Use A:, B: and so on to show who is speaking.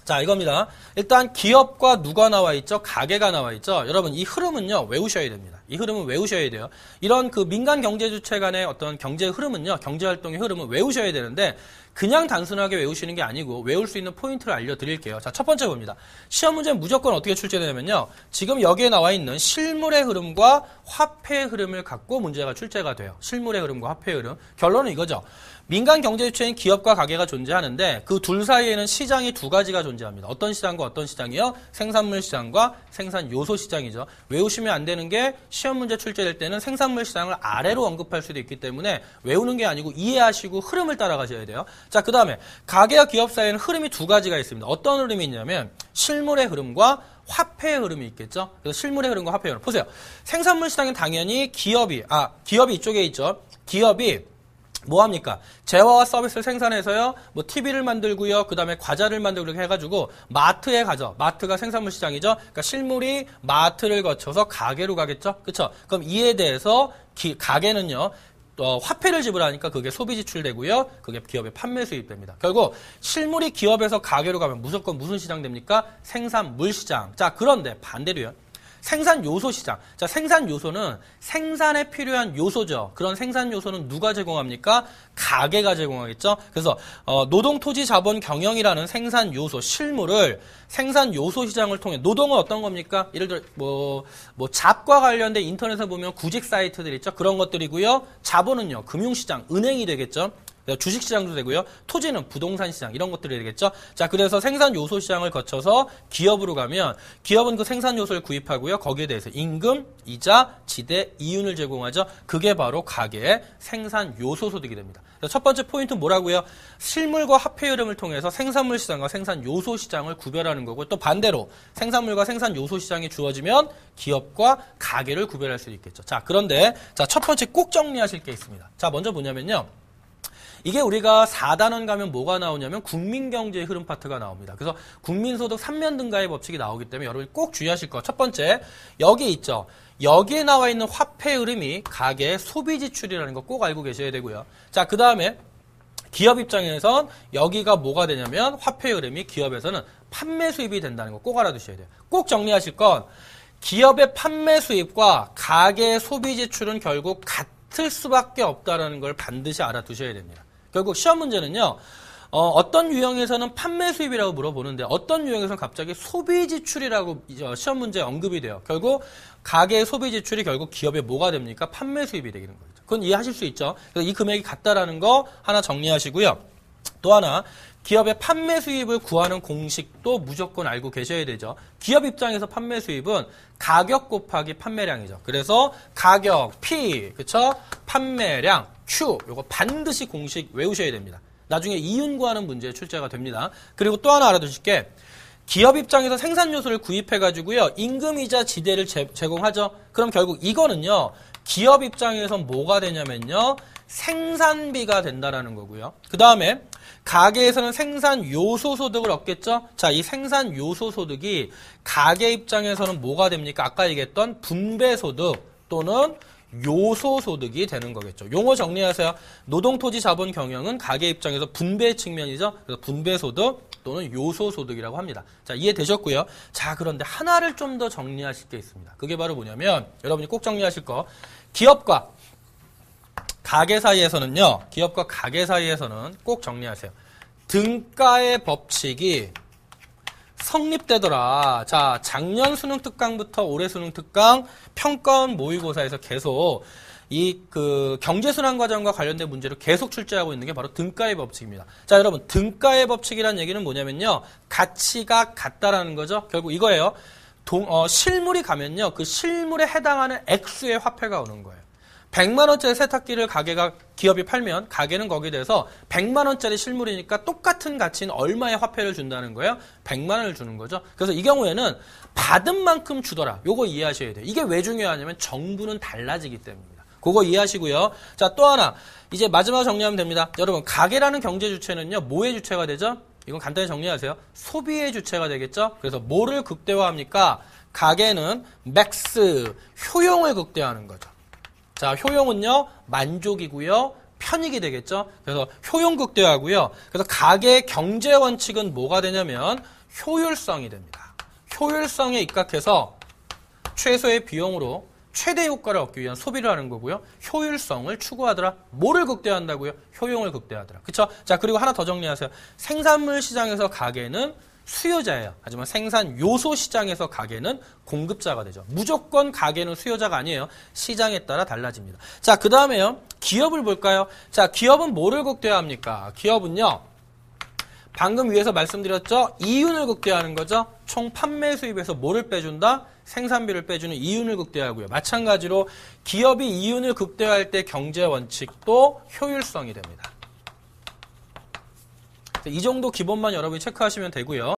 A: 자, 이겁니다. 일단 기업과 누가 나와 있죠? 가계가 나와 있죠? 여러분, 이 흐름은요, 외우셔야 됩니다. 이 흐름은 외우셔야 돼요. 이런 그 민간 경제 주체 간의 어떤 경제 흐름은요, 경제 활동의 흐름은 외우셔야 되는데, 그냥 단순하게 외우시는 게 아니고, 외울 수 있는 포인트를 알려드릴게요. 자, 첫 번째 봅니다. 시험 문제는 무조건 어떻게 출제되냐면요, 지금 여기에 나와 있는 실물의 흐름과 화폐의 흐름을 갖고 문제가 출제가 돼요. 실물의 흐름과 화폐의 흐름. 결론은 이거죠. 민간 경제 주체인 기업과 가계가 존재하는데 그 둘 사이에는 시장이 두 가지가 존재합니다. 어떤 시장과 어떤 시장이요? 생산물 시장과 생산 요소 시장이죠. 외우시면 안 되는 게 시험 문제 출제될 때는 생산물 시장을 아래로 언급할 수도 있기 때문에 외우는 게 아니고 이해하시고 흐름을 따라가셔야 돼요. 자, 그 다음에 가계와 기업 사이에는 흐름이 두 가지가 있습니다. 어떤 흐름이 있냐면 실물의 흐름과 화폐의 흐름이 있겠죠. 그래서 실물의 흐름과 화폐의 흐름. 보세요. 생산물 시장은 당연히 기업이 이쪽에 있죠. 기업이 뭐합니까? 재화와 서비스를 생산해서요, 뭐, TV를 만들고요, 그 다음에 과자를 만들고 이렇게 해가지고, 마트에 가죠. 마트가 생산물 시장이죠? 그러니까 실물이 마트를 거쳐서 가게로 가겠죠? 그쵸? 그럼 이에 대해서, 가게는요, 화폐를 지불하니까 그게 소비 지출되고요, 그게 기업의 판매 수입됩니다. 결국, 실물이 기업에서 가게로 가면 무조건 무슨 시장 됩니까? 생산물 시장. 자, 그런데 반대로요. 생산 요소 시장. 자, 생산 요소는 생산에 필요한 요소죠. 그런 생산 요소는 누가 제공합니까? 가계가 제공하겠죠. 그래서 노동 토지 자본 경영이라는 생산 요소 실물을 생산 요소 시장을 통해 노동은 어떤 겁니까? 예를 들어 뭐 잡과 관련된 인터넷에 보면 구직 사이트들 있죠. 그런 것들이고요. 자본은요. 금융 시장, 은행이 되겠죠. 주식시장도 되고요. 토지는 부동산 시장 이런 것들이 되겠죠. 자, 그래서 생산 요소 시장을 거쳐서 기업으로 가면 기업은 그 생산 요소를 구입하고요. 거기에 대해서 임금, 이자, 지대, 이윤을 제공하죠. 그게 바로 가계의 생산 요소 소득이 됩니다. 첫 번째 포인트 뭐라고요? 실물과 화폐 흐름을 통해서 생산물 시장과 생산 요소 시장을 구별하는 거고 또 반대로 생산물과 생산 요소 시장이 주어지면 기업과 가계를 구별할 수 있겠죠. 자, 그런데 첫 번째 꼭 정리하실 게 있습니다. 자, 먼저 뭐냐면요. 이게 우리가 4단원 가면 뭐가 나오냐면 국민경제의 흐름 파트가 나옵니다. 그래서 국민소득 3면 등가의 법칙이 나오기 때문에 여러분이 꼭 주의하실 거. 첫 번째, 여기 있죠. 여기에 나와 있는 화폐 흐름이 가계의 소비 지출이라는 거 꼭 알고 계셔야 되고요. 자, 그 다음에 기업 입장에선 여기가 뭐가 되냐면 화폐 흐름이 기업에서는 판매 수입이 된다는 거 꼭 알아두셔야 돼요. 꼭 정리하실 건 기업의 판매 수입과 가계의 소비 지출은 결국 같을 수밖에 없다는 걸 반드시 알아두셔야 됩니다. 결국 시험 문제는요. 어떤 유형에서는 판매 수입이라고 물어보는데 어떤 유형에서는 갑자기 소비 지출이라고 시험 문제에 언급이 돼요. 결국 가계의 소비 지출이 결국 기업의 뭐가 됩니까? 판매 수입이 되는 거죠. 그건 이해하실 수 있죠. 그래서 이 금액이 같다라는 거 하나 정리하시고요. 또 하나 기업의 판매 수입을 구하는 공식도 무조건 알고 계셔야 되죠. 기업 입장에서 판매 수입은 가격 곱하기 판매량이죠. 그래서 가격 P, 그쵸? 판매량 Q, 요거 반드시 공식 외우셔야 됩니다. 나중에 이윤 구하는 문제에 출제가 됩니다. 그리고 또 하나 알아두실 게 기업 입장에서 생산 요소를 구입해가지고요. 임금이자 지대를 제공하죠. 그럼 결국 이거는요. 기업 입장에서 뭐가 되냐면요. 생산비가 된다라는 거고요. 그 다음에 가계에서는 생산 요소 소득을 얻겠죠. 자, 이 생산 요소 소득이 가계 입장에서는 뭐가 됩니까? 아까 얘기했던 분배 소득 또는 요소 소득이 되는 거겠죠. 용어 정리하세요. 노동 토지 자본 경영은 가계 입장에서 분배 측면이죠. 그래서 분배 소득 또는 요소 소득이라고 합니다. 자, 이해되셨고요. 자, 그런데 하나를 좀 더 정리하실 게 있습니다. 그게 바로 뭐냐면 여러분이 꼭 정리하실 거. 기업과 가계 사이에서는요. 기업과 가계 사이에서는 꼭 정리하세요. 등가의 법칙이 성립되더라. 자, 작년 수능 특강부터 올해 수능 특강 평가원 모의고사에서 계속 이 경제순환 과정과 관련된 문제로 계속 출제하고 있는 게 바로 등가의 법칙입니다. 자, 여러분 등가의 법칙이라는 얘기는 뭐냐면요. 가치가 같다라는 거죠. 결국 이거예요. 실물이 가면요. 그 실물에 해당하는 액수의 화폐가 오는 거예요. 100만 원짜리 세탁기를 기업이 팔면 가게는 거기에 대해서 100만 원짜리 실물이니까 똑같은 가치인 얼마의 화폐를 준다는 거예요? 100만 원을 주는 거죠. 그래서 이 경우에는 받은 만큼 주더라. 요거 이해하셔야 돼요. 이게 왜 중요하냐면 정부는 달라지기 때문입니다. 그거 이해하시고요. 자, 또 하나. 이제 마지막 정리하면 됩니다. 여러분, 가계라는 경제 주체는요. 뭐의 주체가 되죠? 이건 간단히 정리하세요. 소비의 주체가 되겠죠? 그래서 뭐를 극대화합니까? 가계는 맥스, 효용을 극대화하는 거죠. 자, 효용은요, 만족이고요. 편익이 되겠죠. 그래서 효용 극대화고요. 그래서 가계 경제 원칙은 뭐가 되냐면 효율성이 됩니다. 효율성에 입각해서 최소의 비용으로 최대 효과를 얻기 위한 소비를 하는 거고요. 효율성을 추구하더라. 뭐를 극대화한다고요? 효용을 극대화하더라. 그쵸? 자, 그리고 하나 더 정리하세요. 생산물 시장에서 가계는 수요자예요. 하지만 생산 요소 시장에서 가계는 공급자가 되죠. 무조건 가계는 수요자가 아니에요. 시장에 따라 달라집니다. 자, 그 다음에요. 기업을 볼까요? 자, 기업은 뭐를 극대화합니까? 기업은요. 방금 위에서 말씀드렸죠? 이윤을 극대화하는 거죠. 총 판매 수입에서 뭐를 빼준다? 생산비를 빼주는 이윤을 극대화하고요. 마찬가지로 기업이 이윤을 극대화할 때 경제 원칙도 효율성이 됩니다. 이 정도 기본만 여러분이 체크하시면 되고요.